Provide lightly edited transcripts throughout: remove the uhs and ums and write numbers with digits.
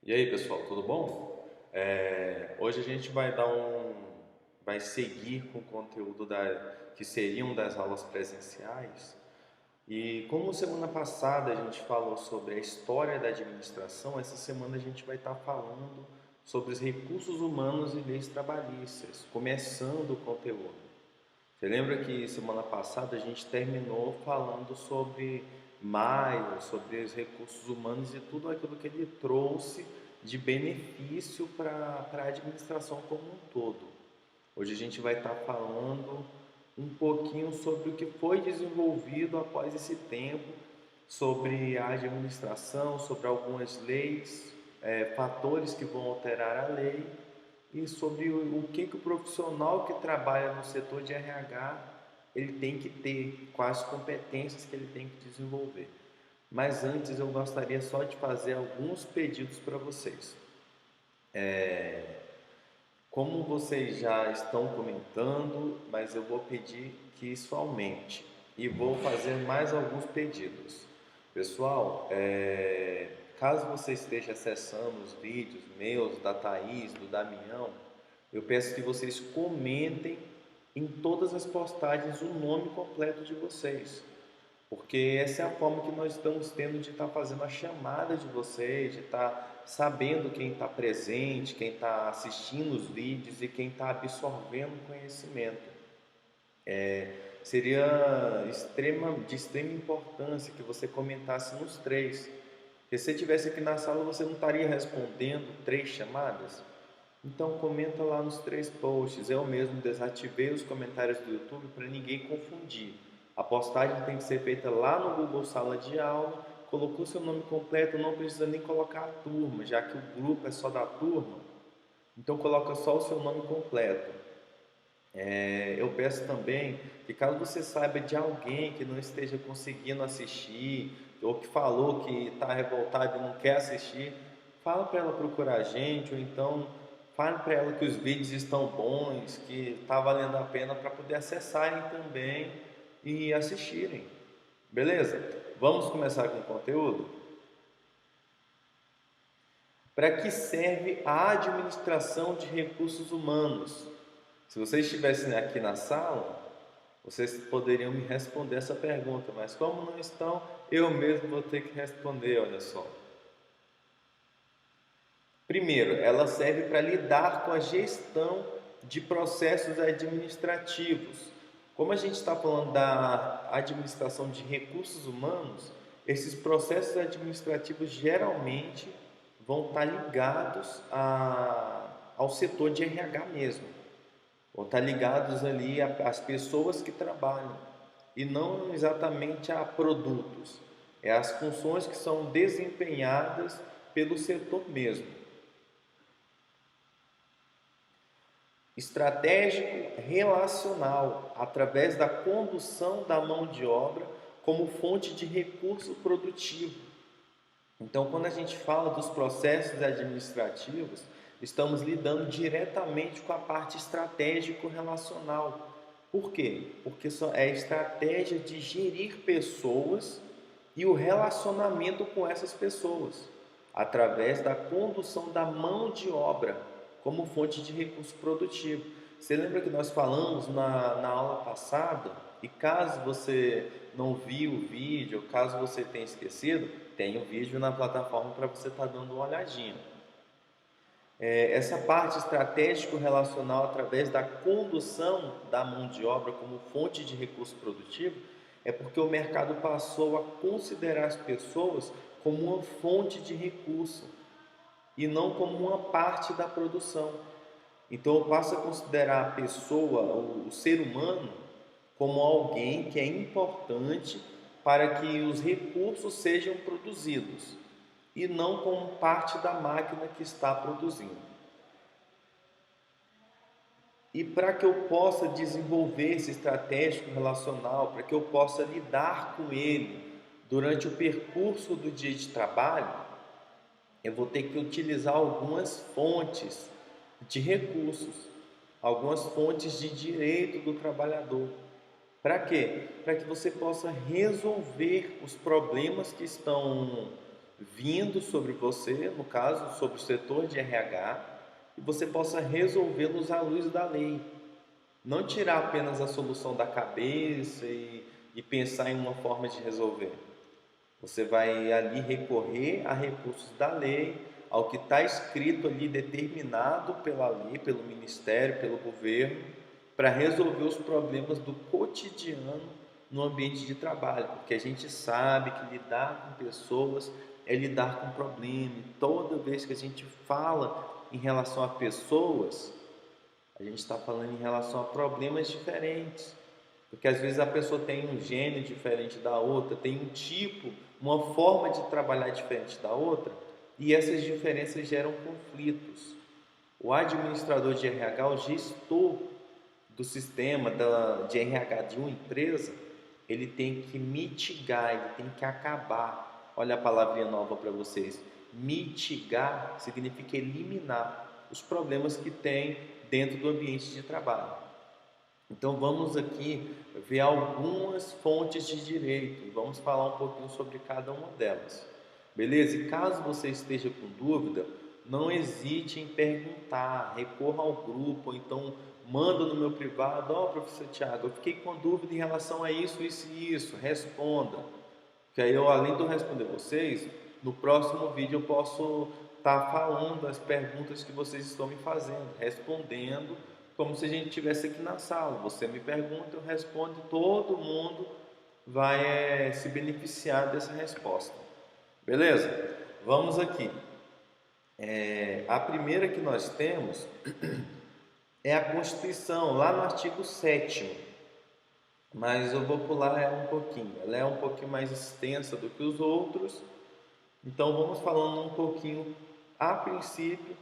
E aí, pessoal, tudo bom? Hoje a gente vai seguir com o conteúdo que seriam das aulas presenciais. E como semana passada a gente falou sobre a história da administração, essa semana a gente vai estar falando sobre os recursos humanos e leis trabalhistas, começando o conteúdo. Você lembra que semana passada a gente terminou falando sobre Maio, sobre os recursos humanos e tudo aquilo que ele trouxe de benefício para a administração como um todo. Hoje a gente vai estar falando um pouquinho sobre o que foi desenvolvido após esse tempo, sobre a administração, sobre algumas leis, fatores que vão alterar a lei e sobre o que o profissional que trabalha no setor de RH ele tem que ter, quais competências que ele tem que desenvolver. Mas antes eu gostaria só de fazer alguns pedidos para vocês. Como vocês já estão comentando, mas eu vou pedir que isso aumente e vou fazer mais alguns pedidos. Pessoal, caso você esteja acessando os vídeos meus, da Thaís, do Damião, eu peço que vocês comentem em todas as postagens o nome completo de vocês, porque essa é a forma que nós estamos tendo de estar fazendo a chamada de vocês, de estar sabendo quem está presente, quem está assistindo os vídeos e quem está absorvendo o conhecimento. Seria de extrema importância que você comentasse nos três. Porque se você estivesse aqui na sala, você não estaria respondendo três chamadas? Então comenta lá nos três posts. Eu mesmo desativei os comentários do YouTube para ninguém confundir. A postagem tem que ser feita lá no Google Sala de Aula. Colocou seu nome completo, não precisa nem colocar a turma, já que o grupo é só da turma. Então coloca só o seu nome completo. Eu peço também que caso você saiba de alguém que não esteja conseguindo assistir ou que falou que está revoltado e não quer assistir, fala para ela procurar a gente ou então fale para ela que os vídeos estão bons, que está valendo a pena para poder acessarem também e assistirem. Beleza? Vamos começar com o conteúdo? Para que serve a administração de recursos humanos? Se vocês estivessem aqui na sala, vocês poderiam me responder essa pergunta, mas como não estão, eu mesmo vou ter que responder, olha só. Primeiro, ela serve para lidar com a gestão de processos administrativos. Como a gente está falando da administração de recursos humanos, esses processos administrativos geralmente vão estar ligados ao setor de RH mesmo, vão estar ligados ali às pessoas que trabalham e não exatamente a produtos. É as funções que são desempenhadas pelo setor mesmo. Estratégico relacional, através da condução da mão de obra como fonte de recurso produtivo. Então, quando a gente fala dos processos administrativos, estamos lidando diretamente com a parte estratégico relacional. Por quê? Porque é a estratégia de gerir pessoas e o relacionamento com essas pessoas, através da condução da mão de obra como fonte de recurso produtivo. Você lembra que nós falamos na aula passada? E caso você não viu o vídeo, ou caso você tenha esquecido, tem um vídeo na plataforma para você estar dando uma olhadinha. Essa parte estratégico-relacional através da condução da mão de obra como fonte de recurso produtivo é porque o mercado passou a considerar as pessoas como uma fonte de recurso e não como uma parte da produção. Então eu passo a considerar a pessoa, o ser humano, como alguém que é importante para que os recursos sejam produzidos e não como parte da máquina que está produzindo. E para que eu possa desenvolver esse estratégico relacional, para que eu possa lidar com ele durante o percurso do dia de trabalho, eu vou ter que utilizar algumas fontes de recursos, algumas fontes de direito do trabalhador. Para quê? Para que você possa resolver os problemas que estão vindo sobre você, no caso, sobre o setor de RH, e você possa resolvê-los à luz da lei. Não tirar apenas a solução da cabeça e pensar em uma forma de resolver. Você vai ali recorrer a recursos da lei, ao que está escrito ali, determinado pela lei, pelo ministério, pelo governo, para resolver os problemas do cotidiano no ambiente de trabalho, porque a gente sabe que lidar com pessoas é lidar com problema. E toda vez que a gente fala em relação a pessoas, a gente está falando em relação a problemas diferentes, porque às vezes a pessoa tem um gênio diferente da outra, tem um tipo, uma forma de trabalhar diferente da outra, e essas diferenças geram conflitos. O administrador de RH, o gestor do sistema de RH de uma empresa, ele tem que mitigar, ele tem que acabar. Olha a palavrinha nova para vocês. Mitigar significa eliminar os problemas que tem dentro do ambiente de trabalho. Então vamos aqui ver algumas fontes de direito e vamos falar um pouquinho sobre cada uma delas. Beleza? E caso você esteja com dúvida, não hesite em perguntar, recorra ao grupo, ou então manda no meu privado: ó, professor Tiago, eu fiquei com dúvida em relação a isso, isso e isso, responda. Que aí eu, além de eu responder vocês, no próximo vídeo eu posso estar falando as perguntas que vocês estão me fazendo, respondendo como se a gente estivesse aqui na sala. Você me pergunta, eu respondo e todo mundo vai se beneficiar dessa resposta. Beleza? Vamos aqui. A primeira que nós temos é a Constituição, lá no artigo 7º, mas eu vou pular ela um pouquinho. Ela é um pouquinho mais extensa do que os outros, então vamos falando um pouquinho, a princípio,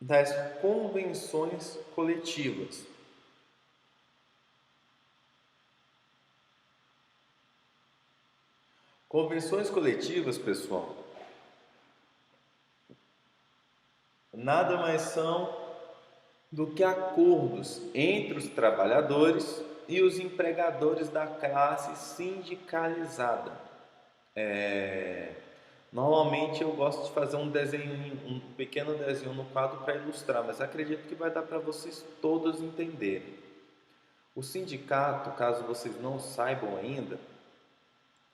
das convenções coletivas. Convenções coletivas, pessoal, nada mais são do que acordos entre os trabalhadores e os empregadores da classe sindicalizada. Normalmente eu gosto de fazer um desenho, um pequeno desenho no quadro para ilustrar, mas acredito que vai dar para vocês todos entenderem. O sindicato, caso vocês não saibam ainda,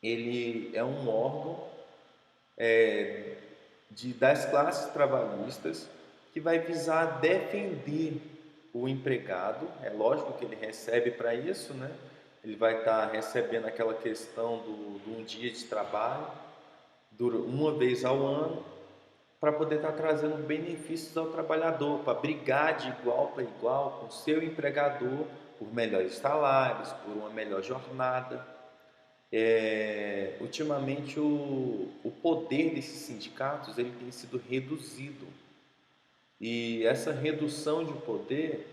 ele é um órgão das classes trabalhistas que vai visar defender o empregado. É lógico que ele recebe para isso, né? Ele vai estar recebendo aquela questão do um dia de trabalho, uma vez ao ano, para poder estar trazendo benefícios ao trabalhador, para brigar de igual para igual com o seu empregador por melhores salários, por uma melhor jornada. Ultimamente o poder desses sindicatos ele tem sido reduzido, e essa redução de poder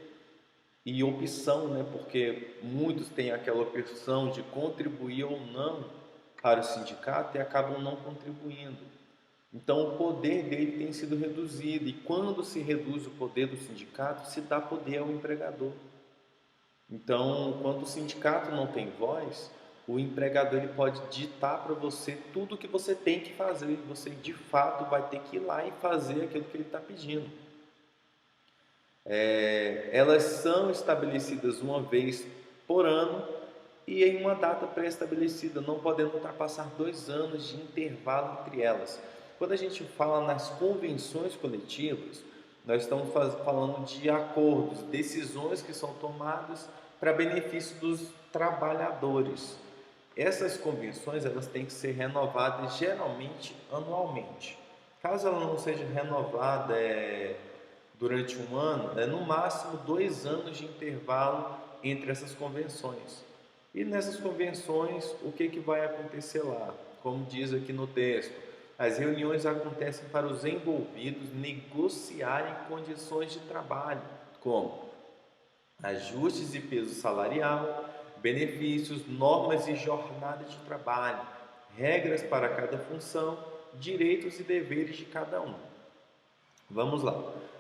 e opção, né, porque muitos têm aquela opção de contribuir ou não para o sindicato e acabam não contribuindo. Então o poder dele tem sido reduzido, e quando se reduz o poder do sindicato, se dá poder ao empregador. Então, quando o sindicato não tem voz, o empregador ele pode ditar para você tudo o que você tem que fazer. Você de fato vai ter que ir lá e fazer aquilo que ele está pedindo. Elas são estabelecidas uma vez por ano e em uma data pré-estabelecida, não podendo ultrapassar 2 anos de intervalo entre elas. Quando a gente fala nas convenções coletivas, nós estamos falando de acordos, decisões que são tomadas para benefício dos trabalhadores. Essas convenções elas têm que ser renovadas geralmente anualmente. Caso ela não seja renovada durante um ano, no máximo 2 anos de intervalo entre essas convenções. E nessas convenções, o que vai acontecer lá? Como diz aqui no texto, as reuniões acontecem para os envolvidos negociarem condições de trabalho, como ajustes de peso salarial, benefícios, normas e jornada de trabalho, regras para cada função, direitos e deveres de cada um. Vamos lá.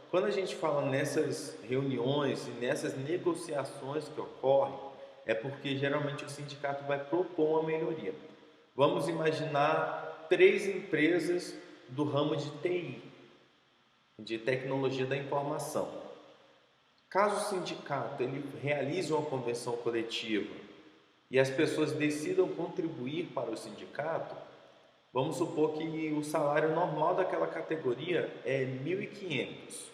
Quando a gente fala nessas reuniões e nessas negociações que ocorrem, é porque geralmente o sindicato vai propor uma melhoria. Vamos imaginar 3 empresas do ramo de TI, de tecnologia da informação. Caso o sindicato ele realize uma convenção coletiva e as pessoas decidam contribuir para o sindicato, vamos supor que o salário normal daquela categoria é 1.500.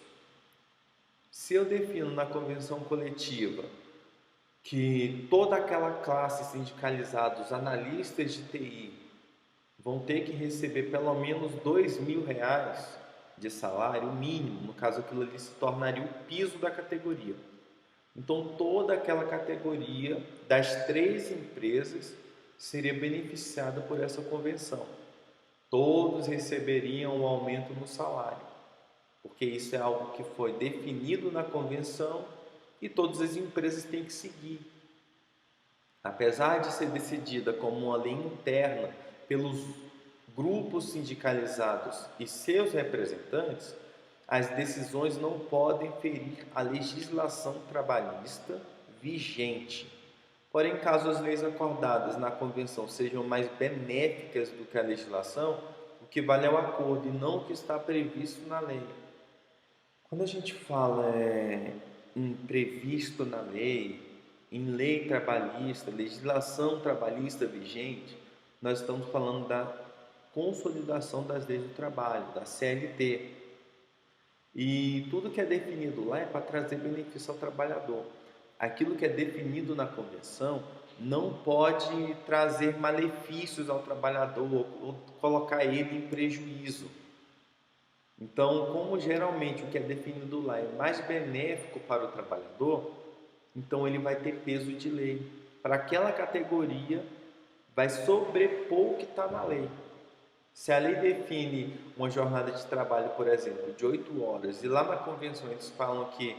Se eu defino na convenção coletiva que toda aquela classe sindicalizada, os analistas de TI, vão ter que receber pelo menos R$ 2.000 de salário mínimo, no caso aquilo ali se tornaria o piso da categoria. Então toda aquela categoria das 3 empresas seria beneficiada por essa convenção. Todos receberiam um aumento no salário, porque isso é algo que foi definido na convenção e todas as empresas têm que seguir. Apesar de ser decidida como uma lei interna pelos grupos sindicalizados e seus representantes, as decisões não podem ferir a legislação trabalhista vigente. Porém, caso as leis acordadas na convenção sejam mais benéficas do que a legislação, o que vale é o acordo e não o que está previsto na lei. Quando a gente fala em previsto na lei, em lei trabalhista, legislação trabalhista vigente, nós estamos falando da consolidação das leis do trabalho, da CLT. E tudo que é definido lá é para trazer benefício ao trabalhador. Aquilo que é definido na convenção não pode trazer malefícios ao trabalhador ou colocar ele em prejuízo. Então, como geralmente o que é definido lá é mais benéfico para o trabalhador, então ele vai ter peso de lei. Para aquela categoria, vai sobrepor o que está na lei. Se a lei define uma jornada de trabalho, por exemplo, de 8 horas, e lá na convenção eles falam que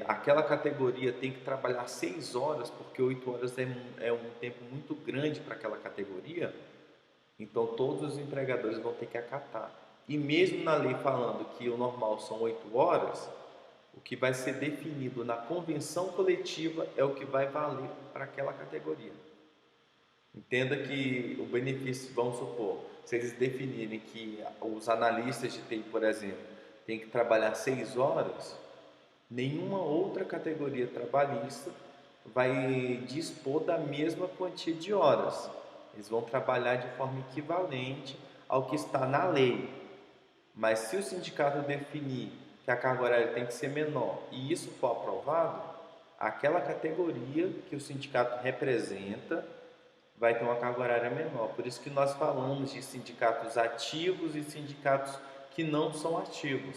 aquela categoria tem que trabalhar 6 horas, porque 8 horas é um tempo muito grande para aquela categoria, então todos os empregadores vão ter que acatar. E mesmo na lei falando que o normal são 8 horas, o que vai ser definido na convenção coletiva é o que vai valer para aquela categoria. Entenda que o benefício, vamos supor, se eles definirem que os analistas de TI, por exemplo, têm que trabalhar 6 horas, nenhuma outra categoria trabalhista vai dispor da mesma quantia de horas. Eles vão trabalhar de forma equivalente ao que está na lei. Mas se o sindicato definir que a carga horária tem que ser menor e isso for aprovado, aquela categoria que o sindicato representa vai ter uma carga horária menor. Por isso que nós falamos de sindicatos ativos e sindicatos que não são ativos.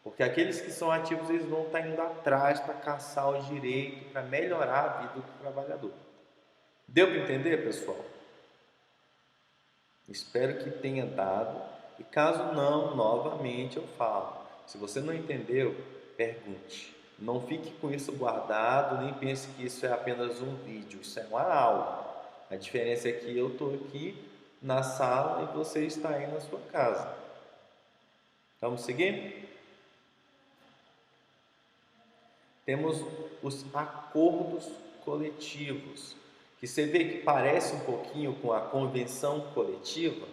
Porque aqueles que são ativos, eles vão estar indo atrás para caçar o direito, para melhorar a vida do trabalhador. Deu para entender, pessoal? Espero que tenha dado. E caso não, novamente eu falo. Se você não entendeu, pergunte. Não fique com isso guardado, nem pense que isso é apenas um vídeo. Isso é uma aula. A diferença é que eu estou aqui na sala e você está aí na sua casa. Vamos seguir? Temos os acordos coletivos, que você vê que parece um pouquinho com a convenção coletiva.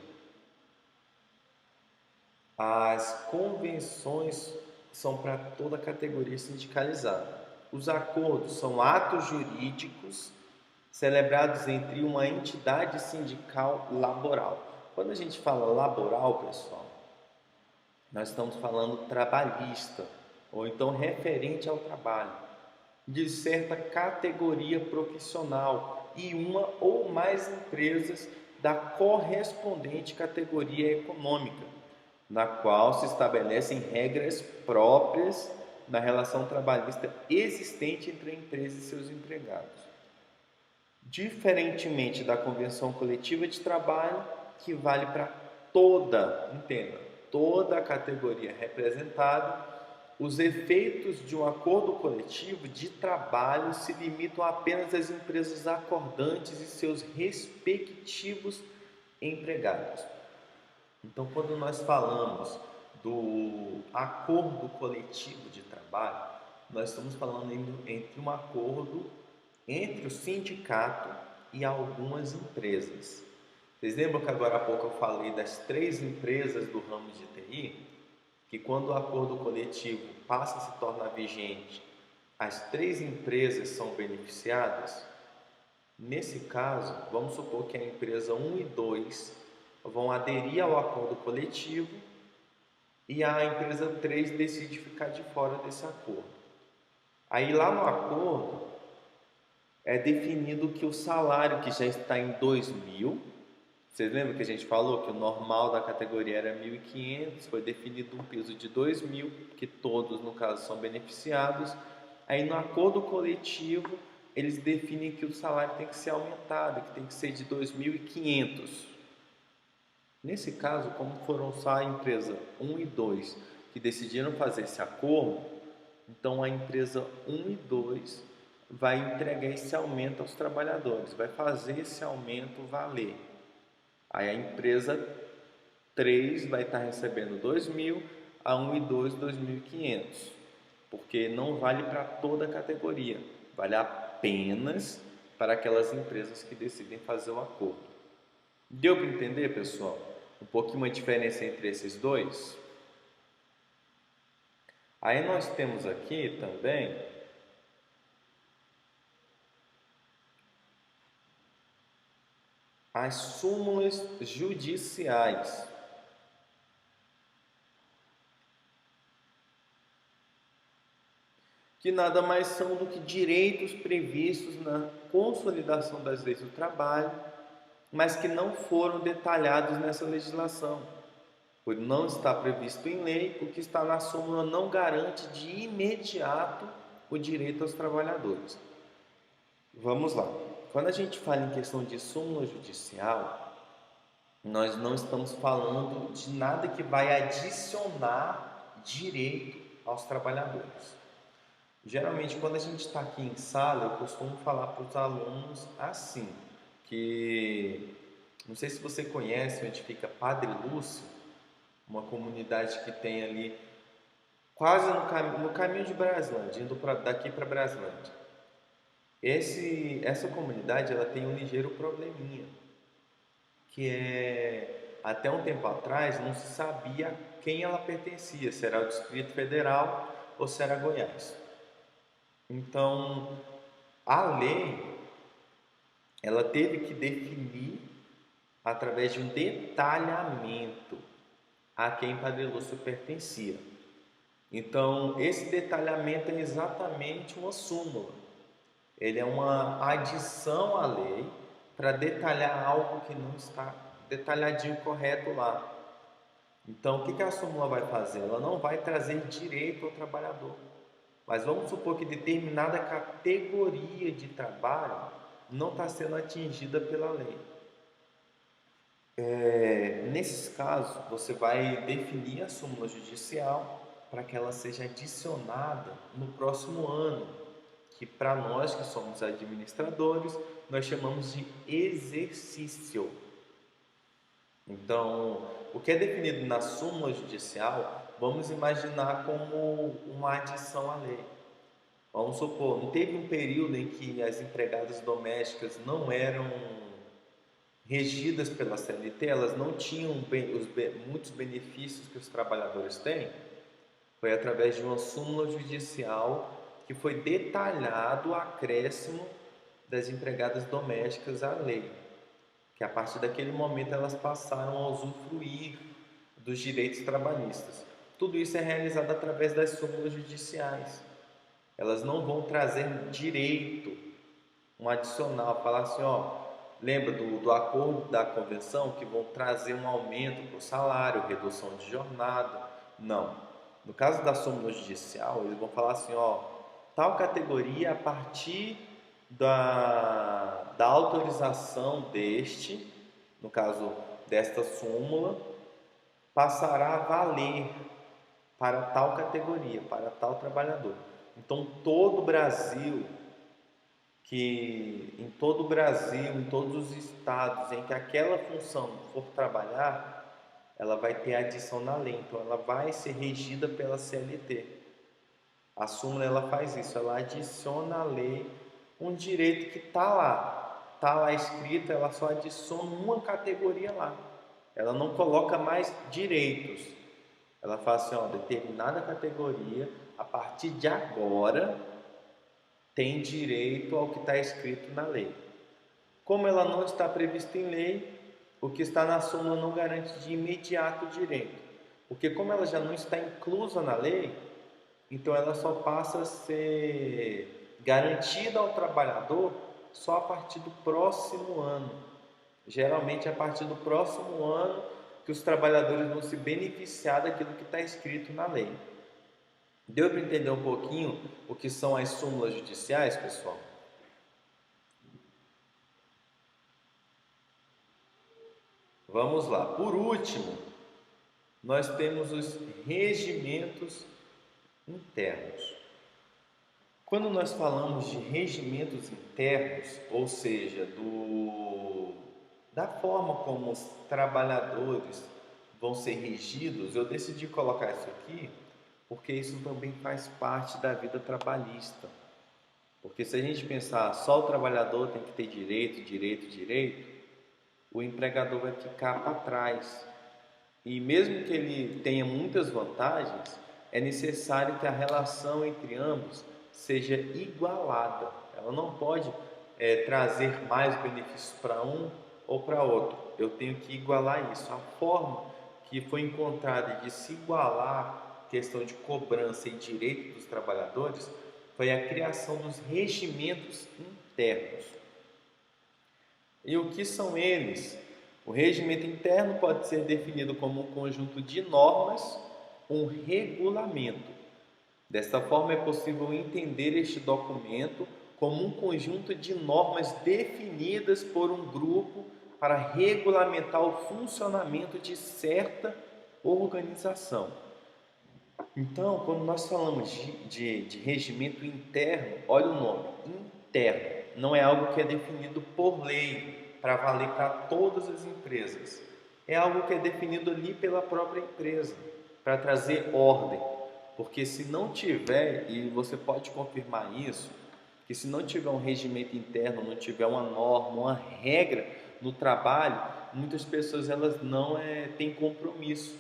As convenções são para toda a categoria sindicalizada. Os acordos são atos jurídicos celebrados entre uma entidade sindical laboral. Quando a gente fala laboral, pessoal, nós estamos falando trabalhista, ou então referente ao trabalho, de certa categoria profissional e uma ou mais empresas da correspondente categoria econômica, na qual se estabelecem regras próprias na relação trabalhista existente entre a empresa e seus empregados. Diferentemente da convenção coletiva de trabalho, que vale para toda, entenda, toda a categoria representada, os efeitos de um acordo coletivo de trabalho se limitam apenas às empresas acordantes e seus respectivos empregados. Então, quando nós falamos do acordo coletivo de trabalho, nós estamos falando entre um acordo entre o sindicato e algumas empresas. Vocês lembram que agora há pouco eu falei das 3 empresas do ramo de TI? Que quando o acordo coletivo passa a se tornar vigente, as 3 empresas são beneficiadas? Nesse caso, vamos supor que a empresa 1 e 2 vão aderir ao acordo coletivo e a empresa 3 decide ficar de fora desse acordo. Aí lá no acordo é definido que o salário que já está em 2.000, vocês lembram que a gente falou que o normal da categoria era 1.500, foi definido um piso de 2.000, que todos no caso são beneficiados. Aí no acordo coletivo eles definem que o salário tem que ser aumentado, que tem que ser de 2.500. Nesse caso, como foram só a empresa 1 e 2 que decidiram fazer esse acordo, então a empresa 1 e 2 vai entregar esse aumento aos trabalhadores, vai fazer esse aumento valer. Aí a empresa 3 vai estar recebendo 2.000, a 1 e 2, 2.500, porque não vale para toda a categoria, vale apenas para aquelas empresas que decidem fazer o acordo. Deu para entender, pessoal? Um pouquinho a diferença entre esses dois? Aí nós temos aqui também as súmulas judiciais. Que nada mais são do que direitos previstos na consolidação das leis do trabalho, mas que não foram detalhados nessa legislação. Por não estar previsto em lei, o que está na súmula não garante de imediato o direito aos trabalhadores. Vamos lá. Quando a gente fala em questão de súmula judicial, nós não estamos falando de nada que vai adicionar direito aos trabalhadores. Geralmente, quando a gente está aqui em sala, eu costumo falar para os alunos assim, que não sei se você conhece onde fica Padre Lúcio, uma comunidade que tem ali quase no caminho de Braslândia, indo daqui para Braslândia. Essa comunidade ela tem um ligeiro probleminha, que é, até um tempo atrás não se sabia a quem ela pertencia, se era o Distrito Federal ou se era Goiás. Então, a lei, ela teve que definir, através de um detalhamento, a quem Padre Lúcio pertencia. Então, esse detalhamento é exatamente uma súmula. Ele é uma adição à lei para detalhar algo que não está detalhadinho correto lá. Então, o que a súmula vai fazer? Ela não vai trazer direito ao trabalhador. Mas vamos supor que determinada categoria de trabalho não está sendo atingida pela lei. Nesses casos, você vai definir a súmula judicial para que ela seja adicionada no próximo ano, que para nós que somos administradores, nós chamamos de exercício. Então, o que é definido na súmula judicial, vamos imaginar como uma adição à lei. Vamos supor, não teve um período em que as empregadas domésticas não eram regidas pela CLT, elas não tinham muitos benefícios que os trabalhadores têm? Foi através de uma súmula judicial que foi detalhado o acréscimo das empregadas domésticas à lei, que a partir daquele momento elas passaram a usufruir dos direitos trabalhistas. Tudo isso é realizado através das súmulas judiciais. Elas não vão trazer direito, um adicional, falar assim, lembra do acordo da convenção que vão trazer um aumento para o salário, redução de jornada? Não. No caso da súmula judicial, eles vão falar assim, tal categoria, a partir da autorização no caso desta súmula, passará a valer para tal categoria, para tal trabalhador. Então, em todo o Brasil, em todos os estados em que aquela função for trabalhar, ela vai ter adição na lei, então ela vai ser regida pela CLT. A súmula ela faz isso, ela adiciona à lei um direito que está lá, está lá escrita, ela só adiciona uma categoria lá. Ela não coloca mais direitos. Ela fala assim, ó, determinada categoria, a partir de agora, tem direito ao que está escrito na lei. Como ela não está prevista em lei, o que está na súmula não garante de imediato direito. Porque como ela já não está inclusa na lei, então ela só passa a ser garantida ao trabalhador só a partir do próximo ano. Geralmente é a partir do próximo ano que os trabalhadores vão se beneficiar daquilo que está escrito na lei. Deu para entender um pouquinho o que são as súmulas judiciais, pessoal? Vamos lá. Por último, nós temos os regimentos internos. Quando nós falamos de regimentos internos, ou seja, da forma como os trabalhadores vão ser regidos, eu decidi colocar isso aqui porque isso também faz parte da vida trabalhista. Porque se a gente pensar só o trabalhador tem que ter direito, o empregador vai ficar para trás. E mesmo que ele tenha muitas vantagens, é necessário que a relação entre ambos seja igualada. Ela não pode trazer mais benefícios para um ou para outro. Eu tenho que igualar isso. A forma que foi encontrada de se igualar a questão de cobrança e direito dos trabalhadores foi a criação dos regimentos internos. E o que são eles? O regimento interno pode ser definido como um conjunto de normas, um regulamento. Desta forma, é possível entender este documento como um conjunto de normas definidas por um grupo para regulamentar o funcionamento de certa organização. Então, quando nós falamos de regimento interno, olha o nome, interno, não é algo que é definido por lei, para valer para todas as empresas. É algo que é definido ali pela própria empresa, para trazer ordem. Porque se não tiver, e você pode confirmar isso, que se não tiver um regimento interno, não tiver uma norma, uma regra no trabalho, muitas pessoas elas não têm compromisso.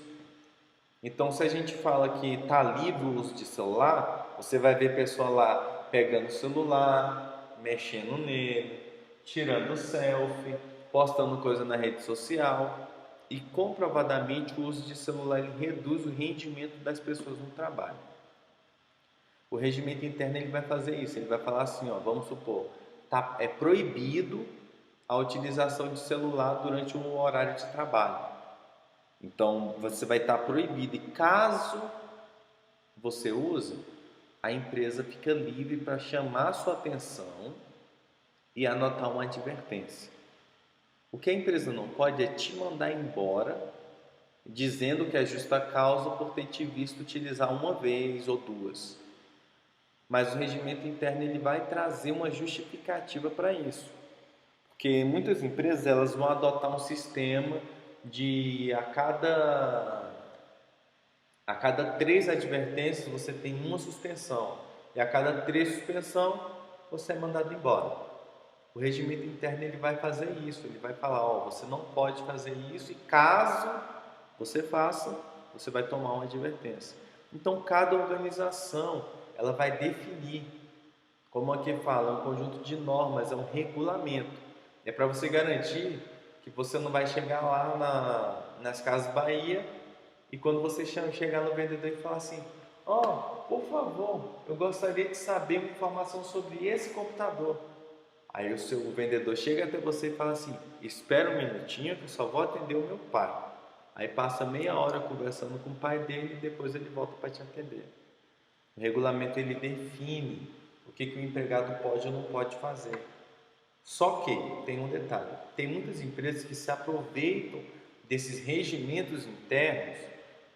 Então, se a gente fala que está livre o uso de celular, você vai ver pessoa lá pegando o celular, mexendo nele, tirando selfie, postando coisa na rede social. E comprovadamente o uso de celular ele reduz o rendimento das pessoas no trabalho. O regimento interno ele vai fazer isso, ele vai falar assim, ó, vamos supor, é proibido a utilização de celular durante um horário de trabalho. Então você vai estar proibido, e caso você use, a empresa fica livre para chamar a sua atenção e anotar uma advertência. O que a empresa não pode é te mandar embora dizendo que é justa causa por ter te visto utilizar uma vez ou duas. Mas o regimento interno ele vai trazer uma justificativa para isso. Porque muitas empresas elas vão adotar um sistema de a cada 3 advertências você tem uma suspensão, e a cada 3 suspensão você é mandado embora. O regimento interno ele vai fazer isso, ele vai falar, ó, você não pode fazer isso, e caso você faça, você vai tomar uma advertência. Então cada organização ela vai definir, como aqui fala, um conjunto de normas, é um regulamento. É para você garantir que você não vai chegar lá nas Casas Bahia e quando você chegar no vendedor e falar assim, ó, por favor, eu gostaria de saber uma informação sobre esse computador. Aí o vendedor chega até você e fala assim, espera um minutinho que eu só vou atender o meu pai. Aí passa meia hora conversando com o pai dele e depois ele volta para te atender. O regulamento ele define o que o empregado pode ou não pode fazer. Só que tem um detalhe, tem muitas empresas que se aproveitam desses regimentos internos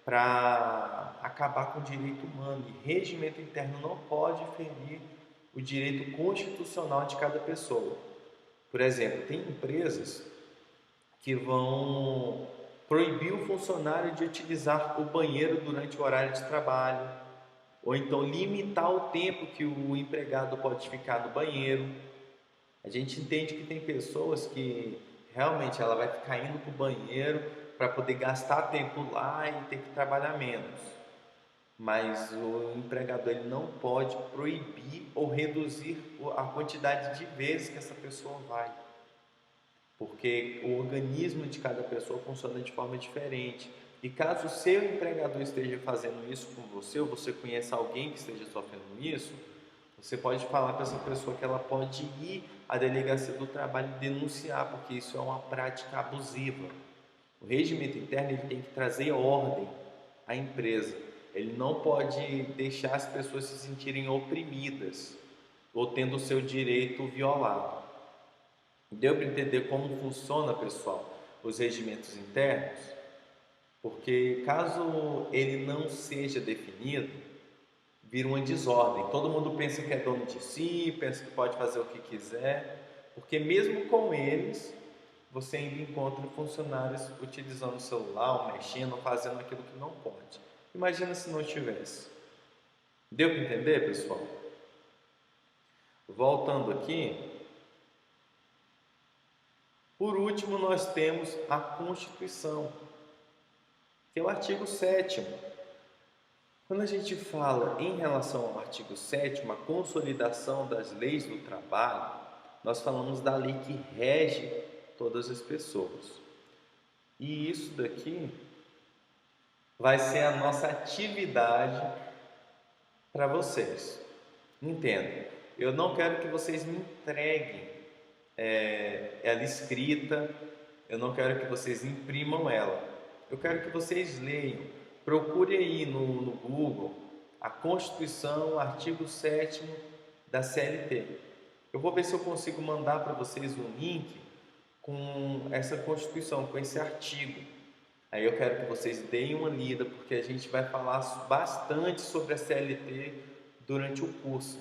para acabar com o direito humano, e regimento interno não pode ferir o direito constitucional de cada pessoa. Por exemplo, tem empresas que vão proibir o funcionário de utilizar o banheiro durante o horário de trabalho, ou então limitar o tempo que o empregado pode ficar no banheiro. A gente entende que tem pessoas que realmente ela vai ficar indo para o banheiro para poder gastar tempo lá e ter que trabalhar menos. Mas o empregador ele não pode proibir ou reduzir a quantidade de vezes que essa pessoa vai, porque o organismo de cada pessoa funciona de forma diferente. E caso o seu empregador esteja fazendo isso com você, ou você conheça alguém que esteja sofrendo isso, você pode falar para essa pessoa que ela pode ir à delegacia do trabalho e denunciar, porque isso é uma prática abusiva. O regimento interno ele tem que trazer ordem à empresa. Ele não pode deixar as pessoas se sentirem oprimidas ou tendo o seu direito violado. Deu para entender como funciona, pessoal, os regimentos internos? Porque caso ele não seja definido, vira uma desordem. Todo mundo pensa que é dono de si, pensa que pode fazer o que quiser, porque mesmo com eles, você ainda encontra funcionários utilizando o celular, ou mexendo, ou fazendo aquilo que não pode. Imagina se não tivesse. Deu para entender, pessoal? Voltando aqui, por último, nós temos a Constituição, que é o artigo 7º. Quando a gente fala em relação ao artigo 7º, a consolidação das leis do trabalho, nós falamos da lei que rege todas as pessoas. E isso daqui vai ser a nossa atividade para vocês. Entendam, eu não quero que vocês me entreguem ela escrita, eu não quero que vocês imprimam ela. Eu quero que vocês leiam. Procure aí no Google a Constituição, artigo 7º da CLT. Eu vou ver se eu consigo mandar para vocês um link com essa Constituição, com esse artigo. Aí eu quero que vocês deem uma lida, porque a gente vai falar bastante sobre a CLT durante o curso.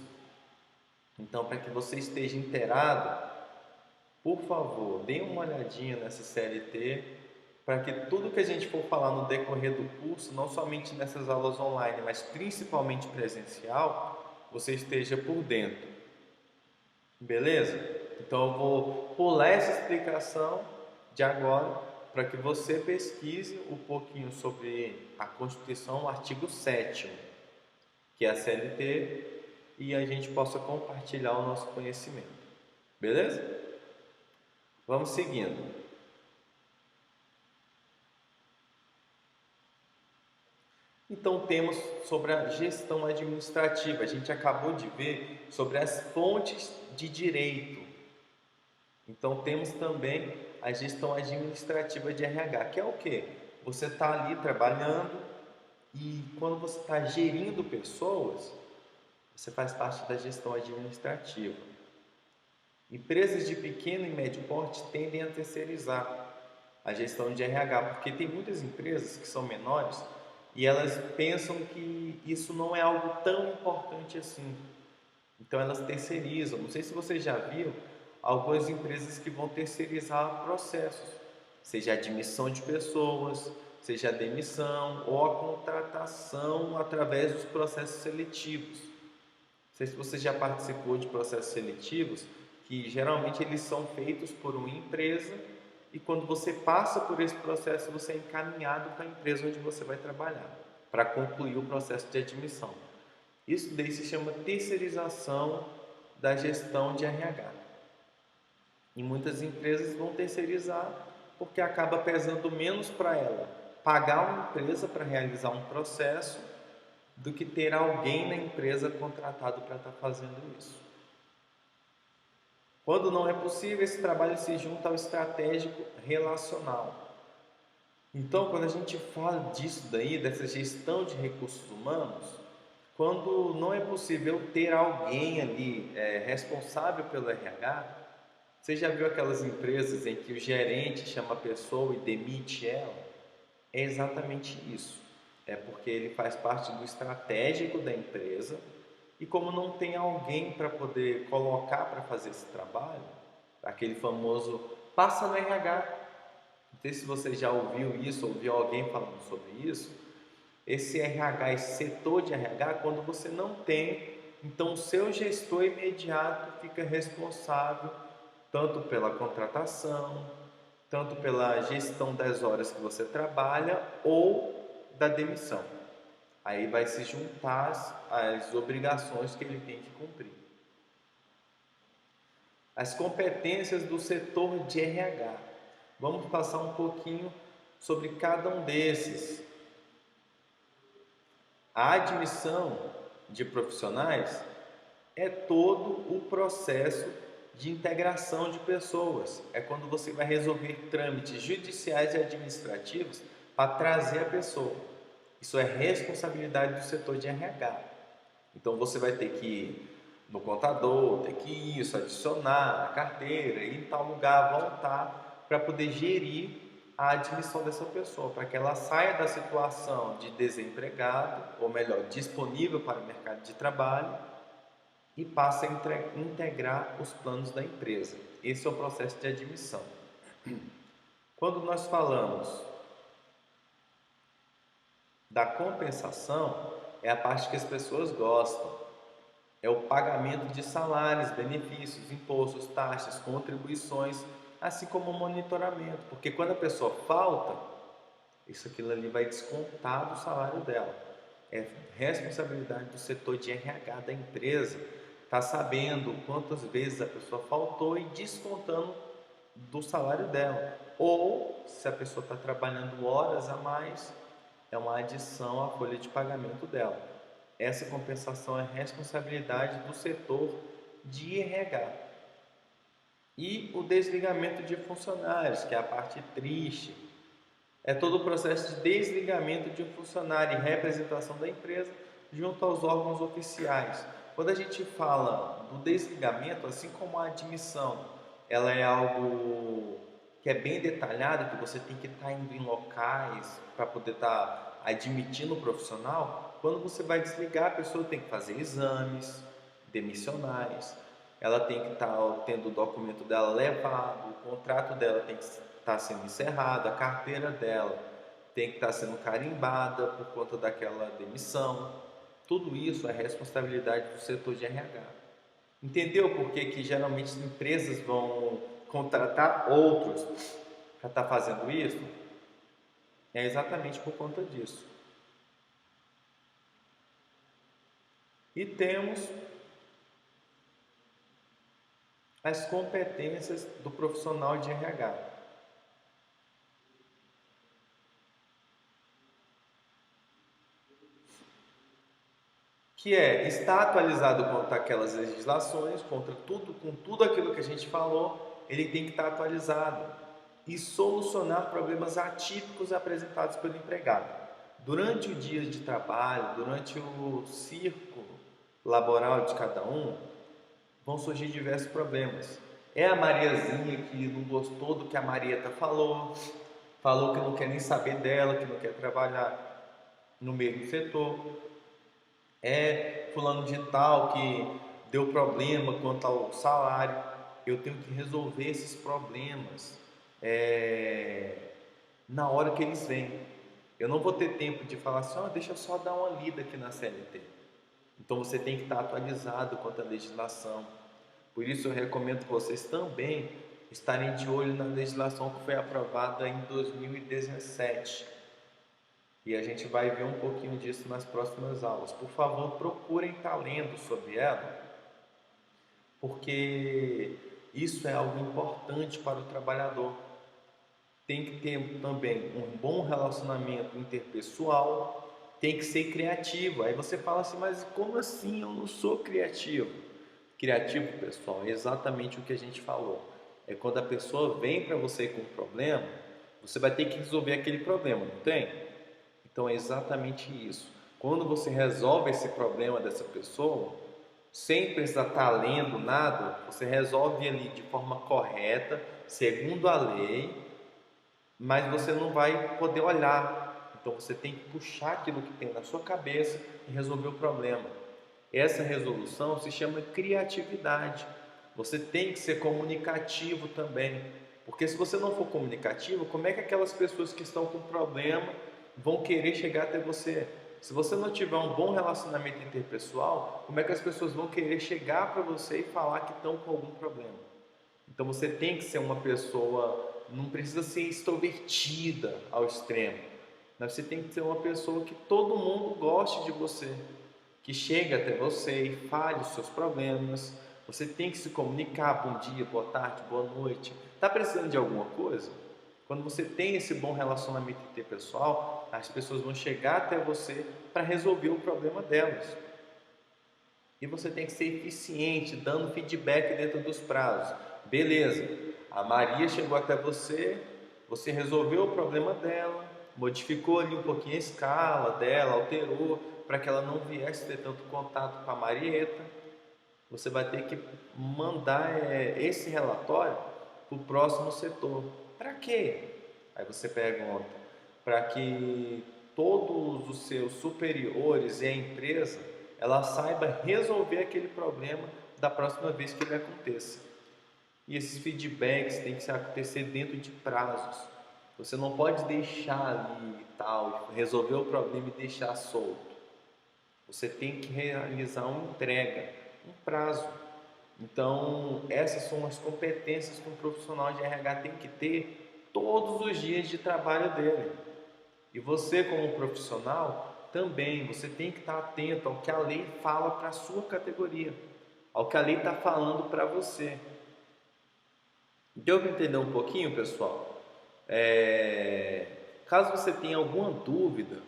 Então, para que você esteja inteirado, por favor, dê uma olhadinha nessa CLT, para que tudo que a gente for falar no decorrer do curso, não somente nessas aulas online, mas principalmente presencial, você esteja por dentro. Beleza? Então eu vou pular essa explicação de agora para que você pesquise um pouquinho sobre a Constituição, o artigo 7º, que é a CLT, e a gente possa compartilhar o nosso conhecimento. Beleza? Vamos seguindo. Então temos sobre a gestão administrativa. A gente acabou de ver sobre as fontes de direito. Então temos também a gestão administrativa de RH, que é o quê? Você está ali trabalhando e quando você está gerindo pessoas, você faz parte da gestão administrativa. Empresas de pequeno e médio porte tendem a terceirizar a gestão de RH, porque tem muitas empresas que são menores e elas pensam que isso não é algo tão importante assim. Então elas terceirizam. Não sei se você já viu algumas empresas que vão terceirizar processos, seja a admissão de pessoas, seja a demissão ou a contratação através dos processos seletivos. Não sei se você já participou de processos seletivos, que geralmente eles são feitos por uma empresa e quando você passa por esse processo, você é encaminhado para a empresa onde você vai trabalhar, para concluir o processo de admissão. Isso daí se chama terceirização da gestão de RH. E muitas empresas vão terceirizar porque acaba pesando menos para ela pagar uma empresa para realizar um processo do que ter alguém na empresa contratado para estar fazendo isso. Quando não é possível, esse trabalho se junta ao estratégico relacional. Então, quando a gente fala disso daí, dessa gestão de recursos humanos, quando não é possível ter alguém ali responsável pelo RH, você já viu aquelas empresas em que o gerente chama a pessoa e demite ela? É exatamente isso. É porque ele faz parte do estratégico da empresa e como não tem alguém para poder colocar para fazer esse trabalho, aquele famoso passa no RH. Não sei se você já ouviu isso, ouviu alguém falando sobre isso. Esse RH, esse setor de RH, quando você não tem, então o seu gestor imediato fica responsável tanto pela contratação, tanto pela gestão das horas que você trabalha ou da demissão. Aí vai se juntar as obrigações que ele tem que cumprir. As competências do setor de RH. Vamos passar um pouquinho sobre cada um desses. A admissão de profissionais é todo o processo de integração de pessoas. É quando você vai resolver trâmites judiciais e administrativos para trazer a pessoa. Isso é responsabilidade do setor de RH. Então você vai ter que ir no contador, ter que ir isso, adicionar a carteira, ir em tal lugar, voltar para poder gerir a admissão dessa pessoa, para que ela saia da situação de desempregado, ou melhor, disponível para o mercado de trabalho, e passe a integrar os planos da empresa. Esse é o processo de admissão. Quando nós falamos da compensação, é a parte que as pessoas gostam. É o pagamento de salários, benefícios, impostos, taxas, contribuições, assim como o monitoramento. Porque quando a pessoa falta, aquilo ali vai descontar do salário dela. É responsabilidade do setor de RH da empresa estar sabendo quantas vezes a pessoa faltou e descontando do salário dela. Ou, se a pessoa está trabalhando horas a mais, é uma adição à folha de pagamento dela. Essa compensação é responsabilidade do setor de RH. E o desligamento de funcionários, que é a parte triste. É todo o processo de desligamento de um funcionário e representação da empresa junto aos órgãos oficiais. Quando a gente fala do desligamento, assim como a admissão, ela é algo que é bem detalhado, que você tem que estar indo em locais para poder estar admitindo o profissional. Quando você vai desligar, a pessoa tem que fazer exames demissionais, ela tem que estar tendo o documento dela levado, o contrato dela tem que estar sendo encerrado, a carteira dela tem que estar sendo carimbada por conta daquela demissão. Tudo isso é responsabilidade do setor de RH. Entendeu por que geralmente as empresas vão contratar outros para estar fazendo isso? É exatamente por conta disso. E temos as competências do profissional de RH. Que é estar atualizado contra aquelas legislações, contra tudo, com tudo aquilo que a gente falou, ele tem que estar atualizado e solucionar problemas atípicos apresentados pelo empregado. Durante o dia de trabalho, durante o círculo laboral de cada um, vão surgir diversos problemas. É a Mariazinha que não gostou do que a Marieta falou que não quer nem saber dela, que não quer trabalhar no mesmo setor. É fulano de tal que deu problema quanto ao salário. Eu tenho que resolver esses problemas na hora que eles vêm. Eu não vou ter tempo de falar assim, deixa eu só dar uma lida aqui na CLT. Então você tem que estar atualizado quanto à legislação. Por isso eu recomendo que vocês também estarem de olho na legislação que foi aprovada em 2017. E a gente vai ver um pouquinho disso nas próximas aulas. Por favor, procurem estar lendo sobre ela, porque isso é algo importante para o trabalhador. Tem que ter também um bom relacionamento interpessoal, tem que ser criativo. Aí você fala assim, mas como assim eu não sou criativo? Criativo, pessoal, é exatamente o que a gente falou. É quando a pessoa vem para você com um problema, você vai ter que resolver aquele problema, não tem? Então é exatamente isso. Quando você resolve esse problema dessa pessoa, sem precisar estar lendo nada, você resolve ali de forma correta, segundo a lei, mas você não vai poder olhar. Então você tem que puxar aquilo que tem na sua cabeça e resolver o problema. Essa resolução se chama criatividade. Você tem que ser comunicativo também. Porque se você não for comunicativo, como é que aquelas pessoas que estão com problema vão querer chegar até você? Se você não tiver um bom relacionamento interpessoal, como é que as pessoas vão querer chegar para você e falar que estão com algum problema? Então você tem que ser uma pessoa, não precisa ser extrovertida ao extremo, mas você tem que ser uma pessoa que todo mundo goste de você, que chegue até você e fale os seus problemas. Você tem que se comunicar, bom dia, boa tarde, boa noite. Está precisando de alguma coisa? Quando você tem esse bom relacionamento interpessoal, as pessoas vão chegar até você para resolver o problema delas. E você tem que ser eficiente, dando feedback dentro dos prazos. Beleza, a Maria chegou até você, você resolveu o problema dela, modificou ali um pouquinho a escala dela, alterou para que ela não viesse ter tanto contato com a Marieta. Você vai ter que mandar esse relatório para o próximo setor. Para quê? Aí você pergunta, para que todos os seus superiores e a empresa ela saiba resolver aquele problema da próxima vez que ele aconteça. E esses feedbacks têm que acontecer dentro de prazos. Você não pode deixar ali e tal, resolver o problema e deixar solto. Você tem que realizar uma entrega, um prazo. Então, essas são as competências que um profissional de RH tem que ter todos os dias de trabalho dele. E você, como profissional, também, você tem que estar atento ao que a lei fala para a sua categoria, ao que a lei está falando para você. Deu para entender um pouquinho, pessoal? Caso você tenha alguma dúvida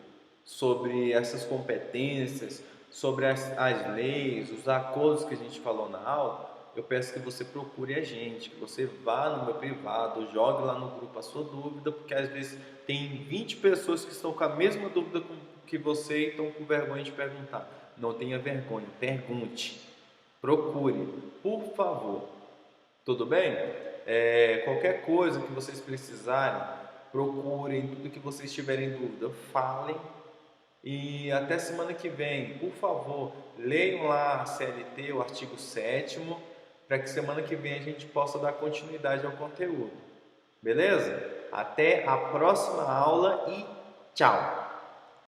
sobre essas competências, sobre as leis, os acordos que a gente falou na aula, eu peço que você procure a gente, que você vá no meu privado, jogue lá no grupo a sua dúvida, porque às vezes tem 20 pessoas que estão com a mesma dúvida que você e estão com vergonha de perguntar. Não tenha vergonha, pergunte, procure, por favor. Tudo bem? Qualquer coisa que vocês precisarem, procurem, tudo que vocês tiverem dúvida, falem. E até semana que vem, por favor, leiam lá a CLT, o artigo 7º, para que semana que vem a gente possa dar continuidade ao conteúdo. Beleza? Até a próxima aula e tchau!